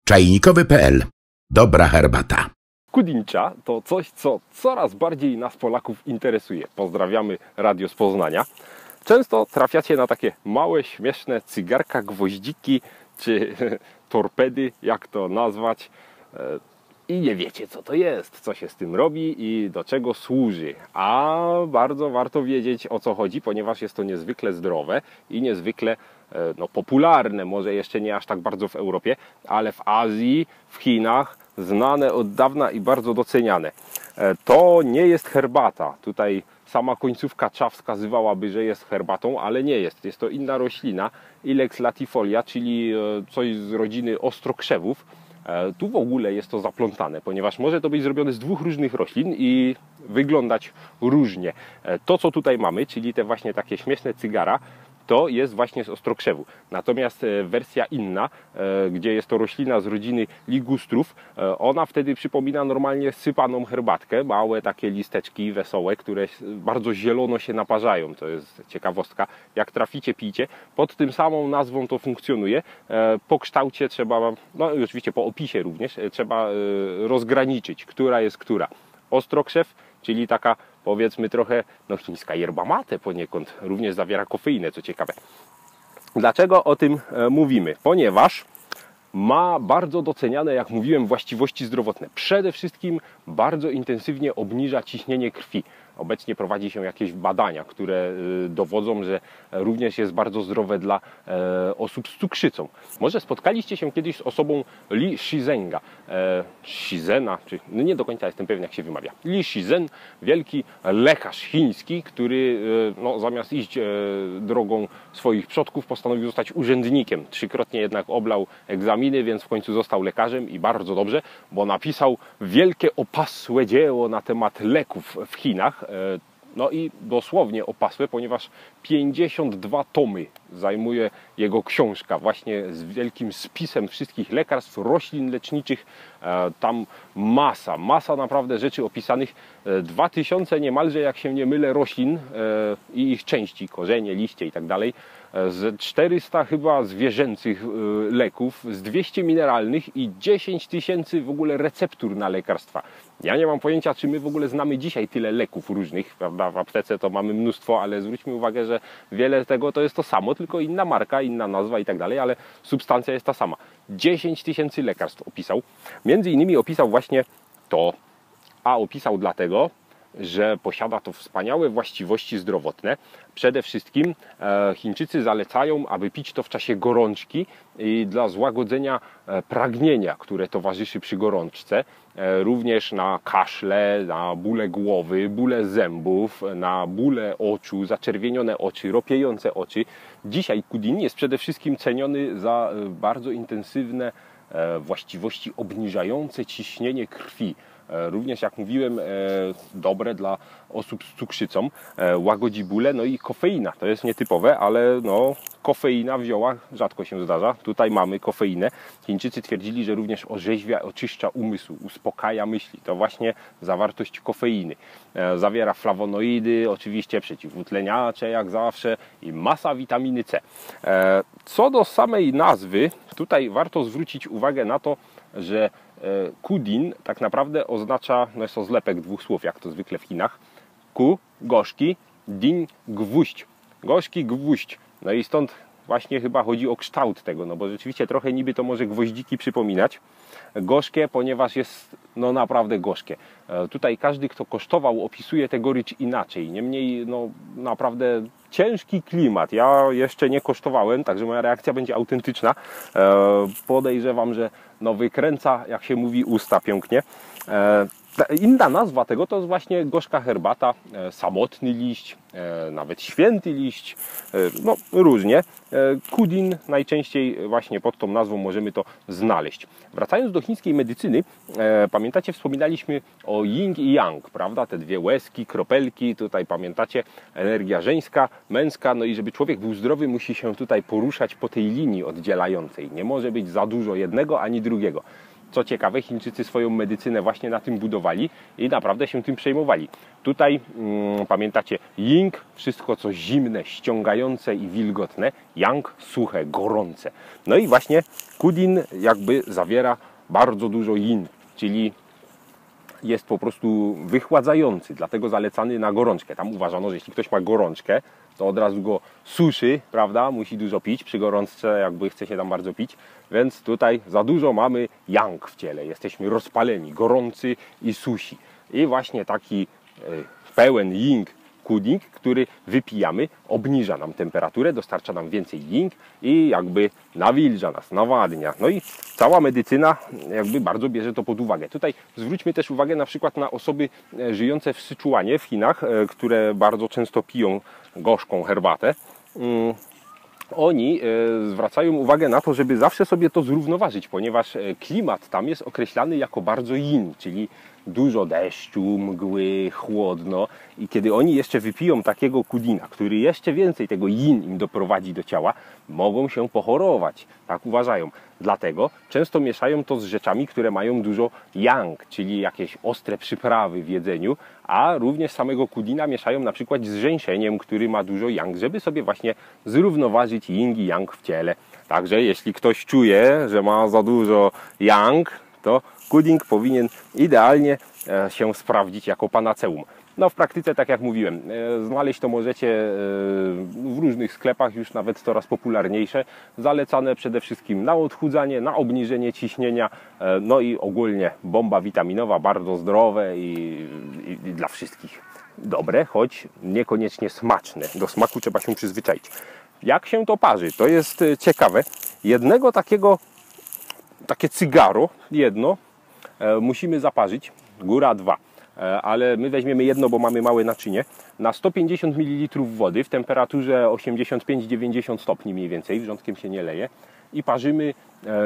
Czajnikowy.pl. Dobra herbata. Kudincza to coś, co coraz bardziej nas Polaków interesuje. Pozdrawiamy Radio z Poznania. Często trafiacie na takie małe, śmieszne cygarka, gwoździki czy torpedy, jak to nazwać. I nie wiecie, co to jest, co się z tym robi i do czego służy. A bardzo warto wiedzieć, o co chodzi, ponieważ jest to niezwykle zdrowe i niezwykle popularne. Może jeszcze nie aż tak bardzo w Europie, ale w Azji, w Chinach znane od dawna i bardzo doceniane. To nie jest herbata. Tutaj sama końcówka cza wskazywałaby, że jest herbatą, ale nie jest. Jest to inna roślina, Ilex latifolia, czyli coś z rodziny ostrokrzewów. Tu w ogóle jest to zaplątane, ponieważ może to być zrobione z dwóch różnych roślin i wyglądać różnie. To, co tutaj mamy, czyli te właśnie takie śmieszne cygara, to jest właśnie z ostrokrzewu. Natomiast wersja inna, gdzie jest to roślina z rodziny ligustrów, ona wtedy przypomina normalnie sypaną herbatkę. Małe takie listeczki wesołe, które bardzo zielono się naparzają. To jest ciekawostka. Jak traficie, pijcie. Pod tym samą nazwą to funkcjonuje. Po kształcie trzeba, no i oczywiście po opisie również, trzeba rozgraniczyć, która jest która. Ostrokrzew, czyli taka, powiedzmy, trochę chińska yerba mate poniekąd, również zawiera kofeinę, co ciekawe. Dlaczego o tym mówimy? Ponieważ ma bardzo doceniane, jak mówiłem, właściwości zdrowotne. Przede wszystkim bardzo intensywnie obniża ciśnienie krwi. Obecnie prowadzi się jakieś badania, które dowodzą, że również jest bardzo zdrowe dla osób z cukrzycą. Może spotkaliście się kiedyś z osobą Li Shizenga. Shizena, czy nie do końca jestem pewien, jak się wymawia. Li Shizen, wielki lekarz chiński, który zamiast iść drogą swoich przodków, postanowił zostać urzędnikiem. Trzykrotnie jednak oblał egzaminy, więc w końcu został lekarzem i bardzo dobrze, bo napisał wielkie opasłe dzieło na temat leków w Chinach. No i dosłownie opasłe, ponieważ 52 tomy zajmuje jego książka, właśnie z wielkim spisem wszystkich lekarstw, roślin leczniczych. Tam masa naprawdę rzeczy opisanych. 2000 niemalże, jak się nie mylę, roślin i ich części, korzenie, liście i tak dalej. Z 400 chyba zwierzęcych leków, z 200 mineralnych i 10 000 w ogóle receptur na lekarstwa. Ja nie mam pojęcia, czy my w ogóle znamy dzisiaj tyle leków różnych, prawda? W aptece to mamy mnóstwo, ale zwróćmy uwagę, że wiele tego to jest to samo, tylko inna marka, inna nazwa i tak dalej, ale substancja jest ta sama. 10 000 lekarstw opisał. Między innymi opisał właśnie to, a opisał dlatego, że posiada to wspaniałe właściwości zdrowotne. Przede wszystkim Chińczycy zalecają, aby pić to w czasie gorączki i dla złagodzenia pragnienia, które towarzyszy przy gorączce. Również na kaszle, na bóle głowy, bóle zębów, na bóle oczu, zaczerwienione oczy, ropiejące oczy. Dzisiaj kudin jest przede wszystkim ceniony za bardzo intensywne właściwości obniżające ciśnienie krwi. Również, jak mówiłem, dobre dla osób z cukrzycą, łagodzi bóle, no i kofeina. To jest nietypowe, ale kofeina w ziołach rzadko się zdarza. Tutaj mamy kofeinę. Chińczycy twierdzili, że również orzeźwia, oczyszcza umysł, uspokaja myśli. To właśnie zawartość kofeiny. Zawiera flawonoidy, oczywiście przeciwutleniacze, jak zawsze, i masa witaminy C. Co do samej nazwy, tutaj warto zwrócić uwagę na to, że kudin tak naprawdę oznacza, jest to zlepek dwóch słów, jak to zwykle w Chinach. Ku, gorzki, din, gwóźdź. Gorzki gwóźdź. No i stąd właśnie chyba chodzi o kształt tego, bo rzeczywiście trochę niby to może gwoździki przypominać. Gorzkie, ponieważ jest naprawdę gorzkie. Tutaj każdy, kto kosztował, opisuje tę gorycz inaczej. Niemniej naprawdę ciężki klimat. Ja jeszcze nie kosztowałem, także moja reakcja będzie autentyczna. Podejrzewam, że wykręca, jak się mówi, usta pięknie. Inna nazwa tego to jest właśnie gorzka herbata, samotny liść, nawet święty liść, różnie. Kudin najczęściej właśnie pod tą nazwą możemy to znaleźć. Wracając do chińskiej medycyny, pamiętacie, wspominaliśmy o yin i yang, prawda? Te dwie łezki, kropelki, tutaj pamiętacie, energia żeńska, męska, i żeby człowiek był zdrowy, musi się tutaj poruszać po tej linii oddzielającej. Nie może być za dużo jednego ani drugiego. Co ciekawe, Chińczycy swoją medycynę właśnie na tym budowali i naprawdę się tym przejmowali. Tutaj pamiętacie, Ying, wszystko co zimne, ściągające i wilgotne, Yang, suche, gorące. No i właśnie Kudin jakby zawiera bardzo dużo Yin, czyli jest po prostu wychładzający, dlatego zalecany na gorączkę. Tam uważano, że jeśli ktoś ma gorączkę, to od razu go suszy, prawda? Musi dużo pić, przy gorączce jakby chce się tam bardzo pić, więc tutaj za dużo mamy yang w ciele. Jesteśmy rozpaleni, gorący i susi. I właśnie taki pełen ying Kuding, który wypijamy, obniża nam temperaturę, dostarcza nam więcej ying i jakby nawilża nas, nawadnia. No i cała medycyna jakby bardzo bierze to pod uwagę. Tutaj zwróćmy też uwagę na przykład na osoby żyjące w Syczuanie, w Chinach, które bardzo często piją gorzką herbatę. Oni zwracają uwagę na to, żeby zawsze sobie to zrównoważyć, ponieważ klimat tam jest określany jako bardzo yin, czyli dużo deszczu, mgły, chłodno i kiedy oni jeszcze wypiją takiego Kudina, który jeszcze więcej tego yin im doprowadzi do ciała, mogą się pochorować, tak uważają. Dlatego często mieszają to z rzeczami, które mają dużo yang, czyli jakieś ostre przyprawy w jedzeniu, a również samego Kudina mieszają na przykład z żeńszeniem, który ma dużo yang, żeby sobie właśnie zrównoważyć yin i yang w ciele. Także jeśli ktoś czuje, że ma za dużo yang, to Kuding powinien idealnie się sprawdzić jako panaceum. No w praktyce, tak jak mówiłem, znaleźć to możecie w różnych sklepach, już nawet coraz popularniejsze, zalecane przede wszystkim na odchudzanie, na obniżenie ciśnienia, no i ogólnie bomba witaminowa, bardzo zdrowe i dla wszystkich dobre, choć niekoniecznie smaczne. Do smaku trzeba się przyzwyczaić. Jak się to parzy? To jest ciekawe. Takie cygaro, jedno, musimy zaparzyć, góra 2, ale my weźmiemy jedno, bo mamy małe naczynie, na 150 ml wody w temperaturze 85-90 stopni mniej więcej, wrzątkiem się nie leje i parzymy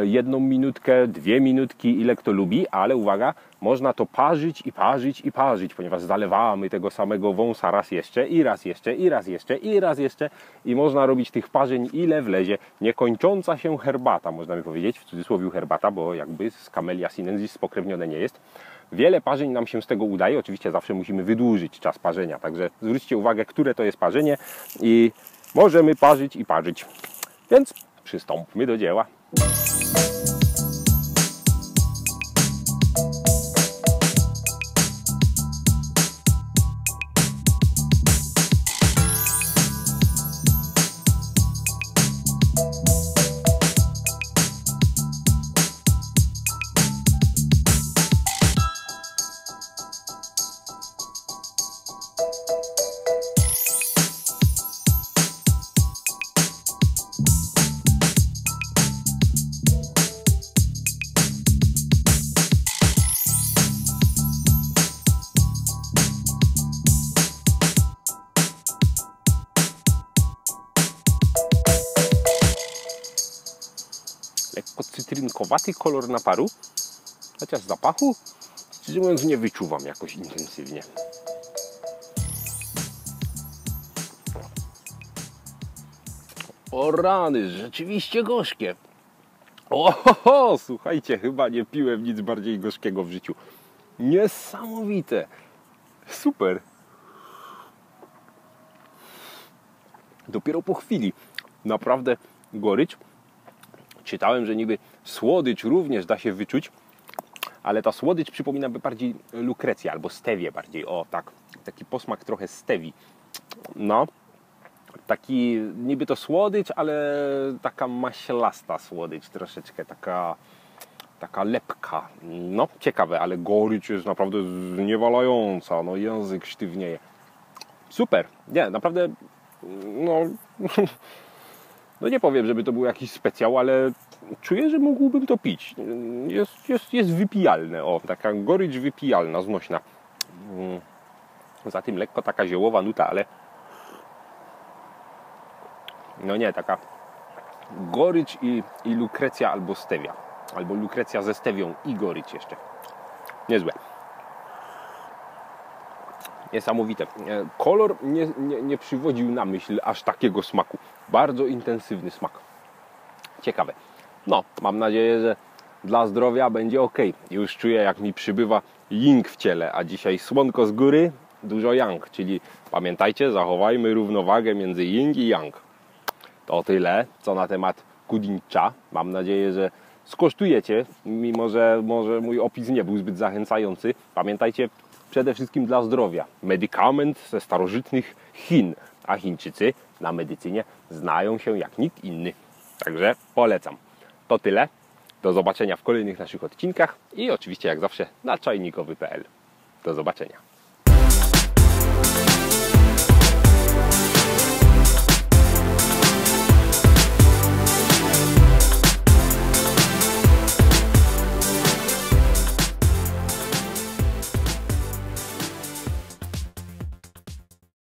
1 minutkę, 2 minutki, ile kto lubi, ale uwaga, można to parzyć i parzyć i parzyć, ponieważ zalewamy tego samego wąsa raz jeszcze i raz jeszcze i raz jeszcze i raz jeszcze i można robić tych parzeń ile wlezie. Niekończąca się herbata, można by powiedzieć, w cudzysłowie herbata, bo jakby z Camellia sinensis spokrewnione nie jest. Wiele parzeń nam się z tego udaje, oczywiście zawsze musimy wydłużyć czas parzenia, także zwróćcie uwagę, które to jest parzenie i możemy parzyć i parzyć. Więc przystąpmy do dzieła. Lekko cytrynkowaty kolor naparu, chociaż zapachu, szczerze mówiąc, nie wyczuwam jakoś intensywnie. O rany, rzeczywiście gorzkie. Oho, słuchajcie, chyba nie piłem nic bardziej gorzkiego w życiu. Niesamowite. Super. Dopiero po chwili. Naprawdę gorycz. Czytałem, że niby słodycz również da się wyczuć, ale ta słodycz przypomina by bardziej lukrecję albo stewię bardziej. O tak, taki posmak trochę stewi. No, taki niby to słodycz, ale taka maślasta słodycz, troszeczkę taka lepka. No, ciekawe, ale gorycz jest naprawdę zniewalająca, no język sztywnieje. Super, nie, naprawdę, no... No nie powiem, żeby to był jakiś specjał, ale czuję, że mógłbym to pić. Jest wypijalne. O, taka gorycz wypijalna, znośna. Za tym lekko taka ziołowa nuta, ale no nie, taka gorycz i lukrecja albo stevia. Albo lukrecja ze stewią i gorycz jeszcze. Niezłe. Niesamowite. Kolor nie przywodził na myśl aż takiego smaku. Bardzo intensywny smak. Ciekawe. No, mam nadzieję, że dla zdrowia będzie ok. Już czuję, jak mi przybywa yin w ciele, a dzisiaj słonko z góry, dużo yang, czyli pamiętajcie, zachowajmy równowagę między yin i yang. To tyle, co na temat Kuding-cha. Mam nadzieję, że skosztujecie, mimo że może mój opis nie był zbyt zachęcający. Pamiętajcie, przede wszystkim dla zdrowia. Medykament ze starożytnych Chin, a Chińczycy na medycynie znają się jak nikt inny. Także polecam. To tyle. Do zobaczenia w kolejnych naszych odcinkach i oczywiście jak zawsze na czajnikowy.pl. Do zobaczenia.